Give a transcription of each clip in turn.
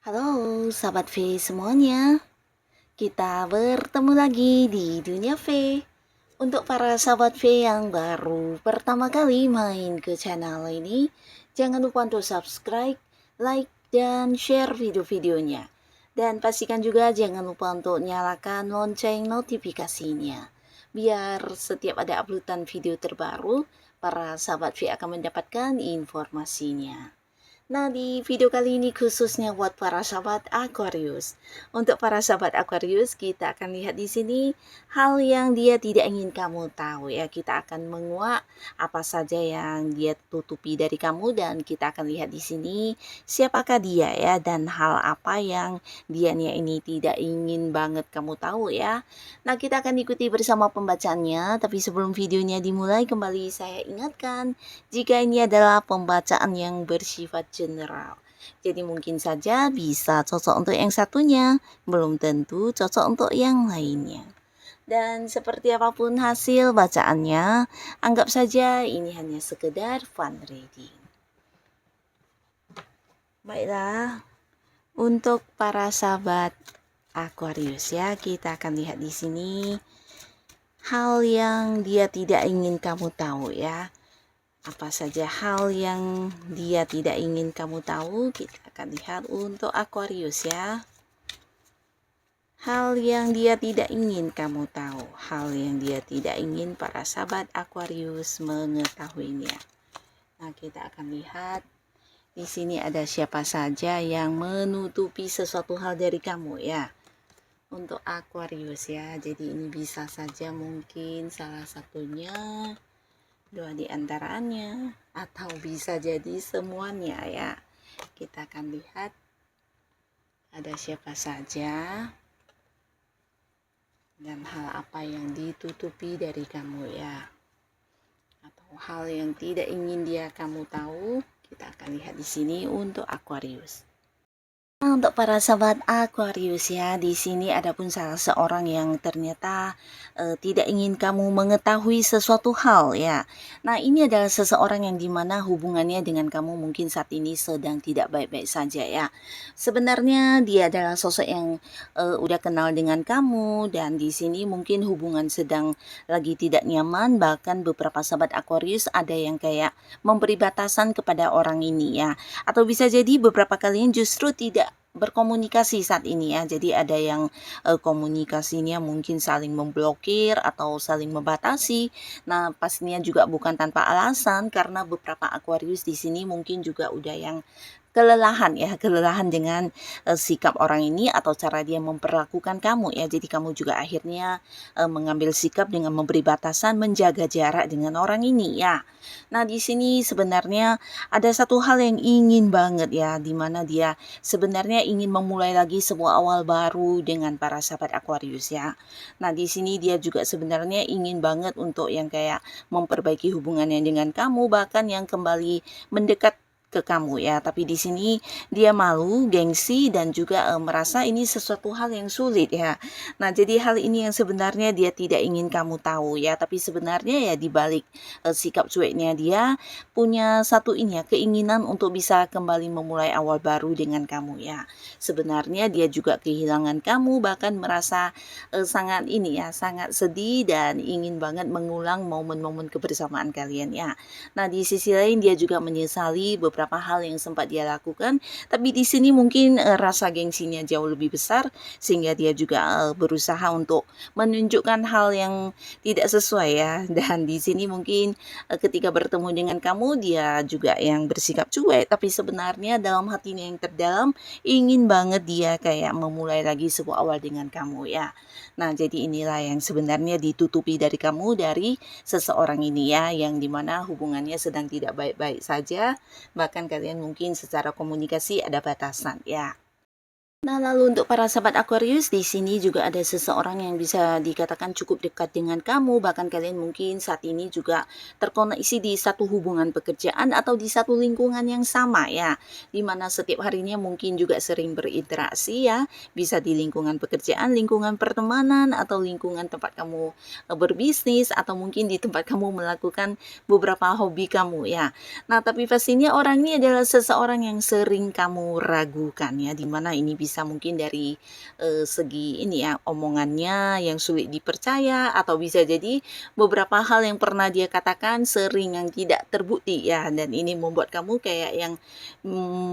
Halo sahabat V semuanya, kita bertemu lagi di dunia V. Untuk para sahabat V yang baru pertama kali main ke channel ini, jangan lupa untuk subscribe, like, dan share video-videonya. Dan pastikan juga jangan lupa untuk nyalakan lonceng notifikasinya. Biar setiap ada uploadan video terbaru, para sahabat V akan mendapatkan informasinya. Nah, di video kali ini khususnya buat para sahabat Aquarius. Untuk para sahabat Aquarius, kita akan lihat di sini hal yang dia tidak ingin kamu tahu ya. Kita akan menguak apa saja yang dia tutupi dari kamu dan kita akan lihat di sini siapakah dia ya dan hal apa yang dianya ini tidak ingin banget kamu tahu ya. Nah, kita akan ikuti bersama pembacaannya, tapi sebelum videonya dimulai kembali saya ingatkan jika ini adalah pembacaan yang bersifat general. Jadi mungkin saja bisa cocok untuk yang satunya, belum tentu cocok untuk yang lainnya. Dan seperti apapun hasil bacaannya, anggap saja ini hanya sekedar fun reading. Baiklah, untuk para sahabat Aquarius ya, kita akan lihat di sini hal yang dia tidak ingin kamu tahu ya. Apa saja hal yang dia tidak ingin kamu tahu, kita akan lihat untuk Aquarius ya. Hal yang dia tidak ingin kamu tahu, hal yang dia tidak ingin para sahabat Aquarius mengetahuinya. Nah, kita akan lihat di sini ada siapa saja yang menutupi sesuatu hal dari kamu ya. Untuk Aquarius ya, jadi ini bisa saja mungkin salah satunya, dua di antaranya, atau bisa jadi semuanya ya. Kita akan lihat ada siapa saja dan hal apa yang ditutupi dari kamu ya, atau hal yang tidak ingin dia kamu tahu. Kita akan lihat di sini untuk Aquarius. Nah, untuk para sahabat Aquarius ya, di sini ada pun salah seorang yang ternyata tidak ingin kamu mengetahui sesuatu hal ya. Nah, ini adalah seseorang yang dimana hubungannya dengan kamu mungkin saat ini sedang tidak baik-baik saja ya. Sebenarnya dia adalah sosok yang udah kenal dengan kamu dan di sini mungkin hubungan sedang lagi tidak nyaman. Bahkan beberapa sahabat Aquarius ada yang kayak memberi batasan kepada orang ini ya. Atau bisa jadi beberapa kalian justru tidak berkomunikasi saat ini ya. Jadi ada yang komunikasinya mungkin saling memblokir atau saling membatasi. Nah, pastinya juga bukan tanpa alasan karena beberapa Aquarius di sini mungkin juga udah yang kelelahan ya, kelelahan dengan sikap orang ini atau cara dia memperlakukan kamu ya. Jadi kamu juga akhirnya mengambil sikap dengan memberi batasan, menjaga jarak dengan orang ini ya. Nah, di sini sebenarnya ada satu hal yang ingin banget ya, dimana dia sebenarnya ingin memulai lagi sebuah awal baru dengan para sahabat Aquarius ya. Nah, di sini dia juga sebenarnya ingin banget untuk yang kayak memperbaiki hubungannya dengan kamu, bahkan yang kembali mendekat ke kamu ya. Tapi di sini dia malu, gengsi dan juga merasa ini sesuatu hal yang sulit ya. Nah, jadi hal ini yang sebenarnya dia tidak ingin kamu tahu ya, tapi sebenarnya ya di balik sikap cueknya dia punya satu ini ya, keinginan untuk bisa kembali memulai awal baru dengan kamu ya. Sebenarnya dia juga kehilangan kamu, bahkan merasa sangat ini ya, sangat sedih dan ingin banget mengulang momen-momen kebersamaan kalian ya. Nah, di sisi lain dia juga menyesali beberapa hal yang sempat dia lakukan, tapi di sini mungkin rasa gengsinya jauh lebih besar sehingga dia juga berusaha untuk menunjukkan hal yang tidak sesuai ya. Dan di sini mungkin ketika bertemu dengan kamu dia juga yang bersikap cuek, tapi sebenarnya dalam hatinya yang terdalam ingin banget dia kayak memulai lagi sebuah awal dengan kamu ya. Nah, jadi inilah yang sebenarnya ditutupi dari kamu dari seseorang ini ya, yang dimana hubungannya sedang tidak baik-baik saja, bahkan kalian mungkin secara komunikasi ada batasan ya. Nah, lalu untuk para sahabat Aquarius, di sini juga ada seseorang yang bisa dikatakan cukup dekat dengan kamu, bahkan kalian mungkin saat ini juga terkoneksi di satu hubungan pekerjaan atau di satu lingkungan yang sama ya, di mana setiap harinya mungkin juga sering berinteraksi ya, bisa di lingkungan pekerjaan, lingkungan pertemanan, atau lingkungan tempat kamu berbisnis, atau mungkin di tempat kamu melakukan beberapa hobi kamu ya. Nah, tapi pastinya orang ini adalah seseorang yang sering kamu ragukan ya, di mana ini bisa mungkin dari segi ini ya, omongannya yang sulit dipercaya, atau bisa jadi beberapa hal yang pernah dia katakan sering yang tidak terbukti ya, dan ini membuat kamu kayak yang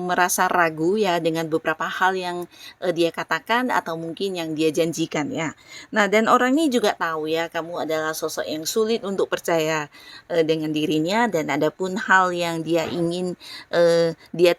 merasa ragu ya dengan beberapa hal yang dia katakan atau mungkin yang dia janjikan ya. Nah, dan orang ini juga tahu ya kamu adalah sosok yang sulit untuk percaya dengan dirinya, dan adapun hal yang dia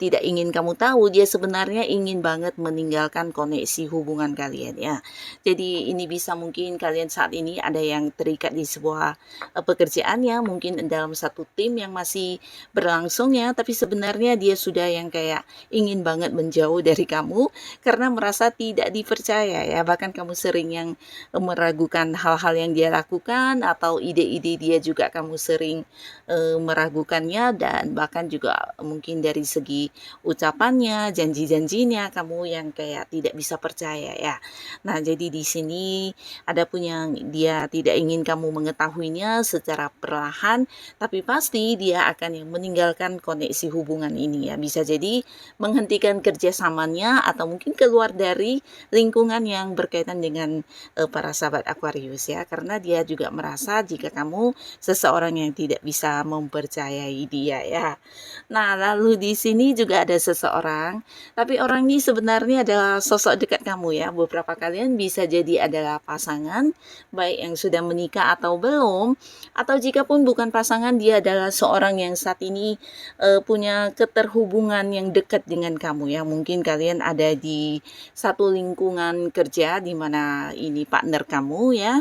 tidak ingin kamu tahu, dia sebenarnya ingin banget meninggalkan koneksi hubungan kalian ya. Jadi ini bisa mungkin kalian saat ini ada yang terikat di sebuah pekerjaan ya, mungkin dalam satu tim yang masih berlangsung ya, tapi sebenarnya dia sudah yang kayak ingin banget menjauh dari kamu karena merasa tidak dipercaya ya, bahkan kamu sering yang meragukan hal-hal yang dia lakukan, atau ide-ide dia juga kamu sering meragukannya, dan bahkan juga mungkin dari segi ucapannya, janji-janjinya kamu yang kayak tidak bisa percaya ya. Nah, jadi di sini ada pun yang dia tidak ingin kamu mengetahuinya secara perlahan, tapi pasti dia akan yang meninggalkan koneksi hubungan ini ya. Bisa jadi menghentikan kerjasamanya atau mungkin keluar dari lingkungan yang berkaitan dengan para sahabat Aquarius ya, karena dia juga merasa jika kamu seseorang yang tidak bisa mempercayai dia ya. Nah, lalu di sini juga ada seseorang, tapi orang ini sebenarnya adalah sosok dekat kamu ya. Beberapa kalian bisa jadi adalah pasangan, baik yang sudah menikah atau belum, atau jika pun bukan pasangan, dia adalah seorang yang saat ini punya keterhubungan yang dekat dengan kamu ya. Mungkin kalian ada di satu lingkungan kerja di mana ini partner kamu ya.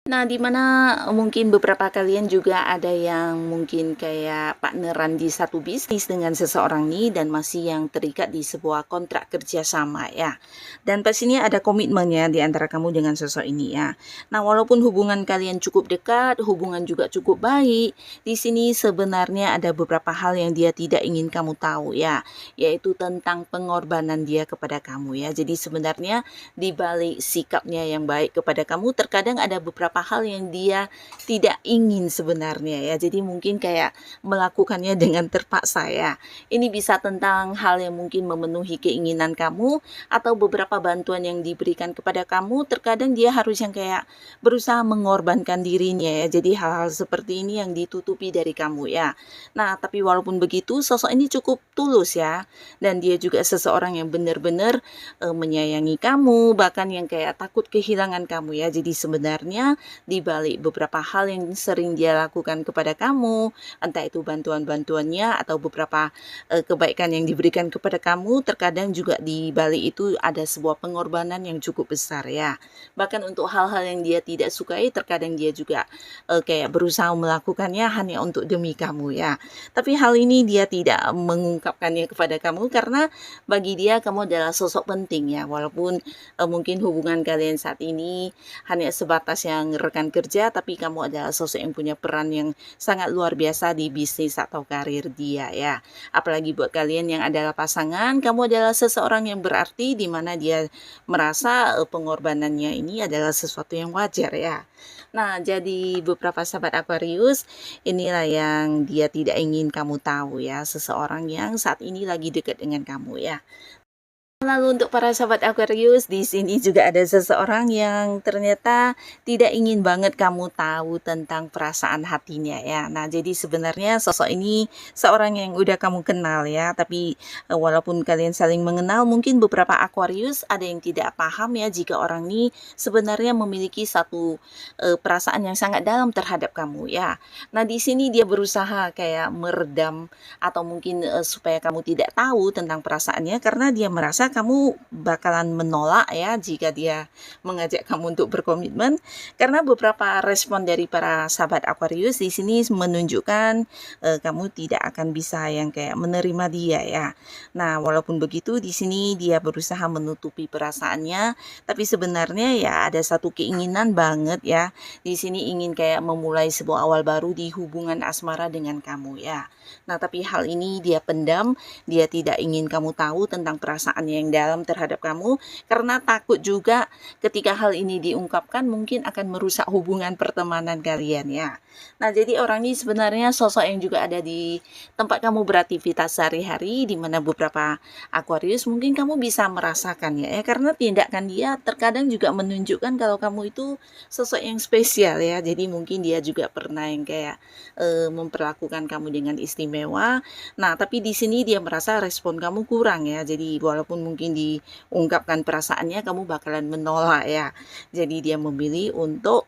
Nah, di mana mungkin beberapa kalian juga ada yang mungkin kayak partneran di satu bisnis dengan seseorang nih, dan masih yang terikat di sebuah kontrak kerja sama ya. Dan pastinya ada komitmennya di antara kamu dengan sosok ini ya. Nah, walaupun hubungan kalian cukup dekat, hubungan juga cukup baik, di sini sebenarnya ada beberapa hal yang dia tidak ingin kamu tahu ya, yaitu tentang pengorbanan dia kepada kamu ya. Jadi sebenarnya di balik sikapnya yang baik kepada kamu, terkadang ada beberapa hal yang dia tidak ingin sebenarnya ya. Jadi mungkin kayak melakukannya dengan terpaksa ya. Ini bisa tentang hal yang mungkin memenuhi keinginan kamu, atau beberapa bantuan yang diberikan kepada kamu, terkadang dia harus yang kayak berusaha mengorbankan dirinya ya. Jadi hal-hal seperti ini yang ditutupi dari kamu ya. Nah, tapi walaupun begitu, sosok ini cukup tulus ya, dan dia juga seseorang yang benar-benar menyayangi kamu, bahkan yang kayak takut kehilangan kamu ya. Jadi sebenarnya di balik beberapa hal yang sering dia lakukan kepada kamu, entah itu bantuan-bantuannya atau beberapa kebaikan yang diberikan kepada kamu, terkadang juga di balik itu ada sebuah pengorbanan yang cukup besar ya. Bahkan untuk hal-hal yang dia tidak sukai, terkadang dia juga kayak berusaha melakukannya hanya untuk demi kamu ya. Tapi hal ini dia tidak mengungkapkannya kepada kamu karena bagi dia kamu adalah sosok penting ya. Walaupun mungkin hubungan kalian saat ini hanya sebatas yang rekan kerja, tapi kamu adalah sosok yang punya peran yang sangat luar biasa di bisnis atau karir dia ya. Apalagi buat kalian yang adalah pasangan, kamu adalah seseorang yang berarti, di mana dia merasa pengorbanannya ini adalah sesuatu yang wajar ya. Nah, jadi beberapa sahabat Aquarius, inilah yang dia tidak ingin kamu tahu ya, seseorang yang saat ini lagi dekat dengan kamu ya. Lalu untuk para sahabat Aquarius, di sini juga ada seseorang yang ternyata tidak ingin banget kamu tahu tentang perasaan hatinya ya. Nah, jadi sebenarnya sosok ini seorang yang udah kamu kenal ya, tapi walaupun kalian saling mengenal, mungkin beberapa Aquarius ada yang tidak paham ya jika orang ini sebenarnya memiliki satu perasaan yang sangat dalam terhadap kamu ya. Nah, di sini dia berusaha kayak meredam atau mungkin supaya kamu tidak tahu tentang perasaannya, karena dia merasa kamu bakalan menolak ya jika dia mengajak kamu untuk berkomitmen, karena beberapa respon dari para sahabat Aquarius di sini menunjukkan kamu tidak akan bisa yang kayak menerima dia ya. Nah, walaupun begitu di sini dia berusaha menutupi perasaannya, tapi sebenarnya ya ada satu keinginan banget ya. Di sini ingin kayak memulai sebuah awal baru di hubungan asmara dengan kamu ya. Nah, tapi hal ini dia pendam, dia tidak ingin kamu tahu tentang perasaannya yang dalam terhadap kamu, karena takut juga ketika hal ini diungkapkan mungkin akan merusak hubungan pertemanan kalian ya. Nah, jadi orang ini sebenarnya sosok yang juga ada di tempat kamu beraktivitas sehari-hari, di mana beberapa Aquarius mungkin kamu bisa merasakan ya, karena tindakan dia terkadang juga menunjukkan kalau kamu itu sosok yang spesial ya. Jadi mungkin dia juga pernah yang kayak memperlakukan kamu dengan istimewa. Nah, tapi di sini dia merasa respon kamu kurang ya. Jadi walaupun mungkin diungkapkan perasaannya, kamu bakalan menolak ya. Jadi dia memilih untuk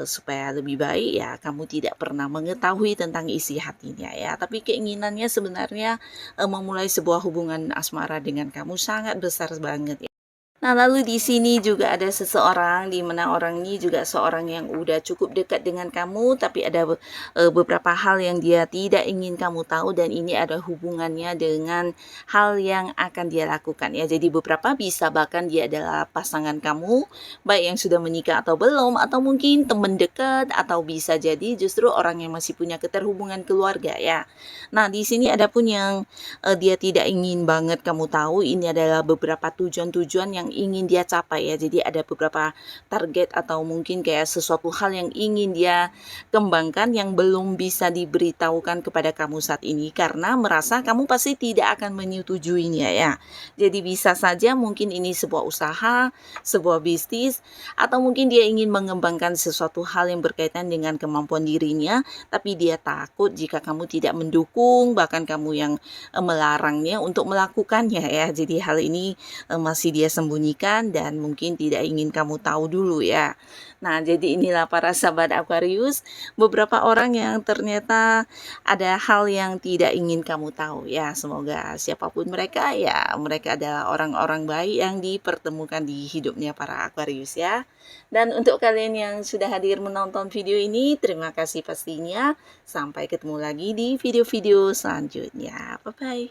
supaya lebih baik ya kamu tidak pernah mengetahui tentang isi hatinya ya. Tapi keinginannya sebenarnya memulai sebuah hubungan asmara dengan kamu sangat besar banget ya. Nah, lalu di sini juga ada seseorang di mana orang ini juga seorang yang udah cukup dekat dengan kamu, tapi ada beberapa hal yang dia tidak ingin kamu tahu, dan ini ada hubungannya dengan hal yang akan dia lakukan ya. Jadi beberapa bisa bahkan dia adalah pasangan kamu, baik yang sudah menikah atau belum, atau mungkin teman dekat, atau bisa jadi justru orang yang masih punya keterhubungan keluarga ya. Nah, di sini ada pun yang dia tidak ingin banget kamu tahu. Ini adalah beberapa tujuan-tujuan yang ingin dia capai ya. Jadi ada beberapa target atau mungkin kayak sesuatu hal yang ingin dia kembangkan yang belum bisa diberitahukan kepada kamu saat ini, karena merasa kamu pasti tidak akan menyetujuinya ya. Jadi bisa saja mungkin ini sebuah usaha, sebuah bisnis, atau mungkin dia ingin mengembangkan sesuatu hal yang berkaitan dengan kemampuan dirinya, tapi dia takut jika kamu tidak mendukung, bahkan kamu yang melarangnya untuk melakukannya ya. Jadi hal ini masih dia sembunyikan dan mungkin tidak ingin kamu tahu dulu ya. Nah, jadi inilah para sahabat Aquarius, beberapa orang yang ternyata ada hal yang tidak ingin kamu tahu ya. Semoga siapapun mereka ya, mereka adalah orang-orang baik yang dipertemukan di hidupnya para Aquarius ya. Dan untuk kalian yang sudah hadir menonton video ini, terima kasih pastinya. Sampai ketemu lagi di video-video selanjutnya. Bye-bye.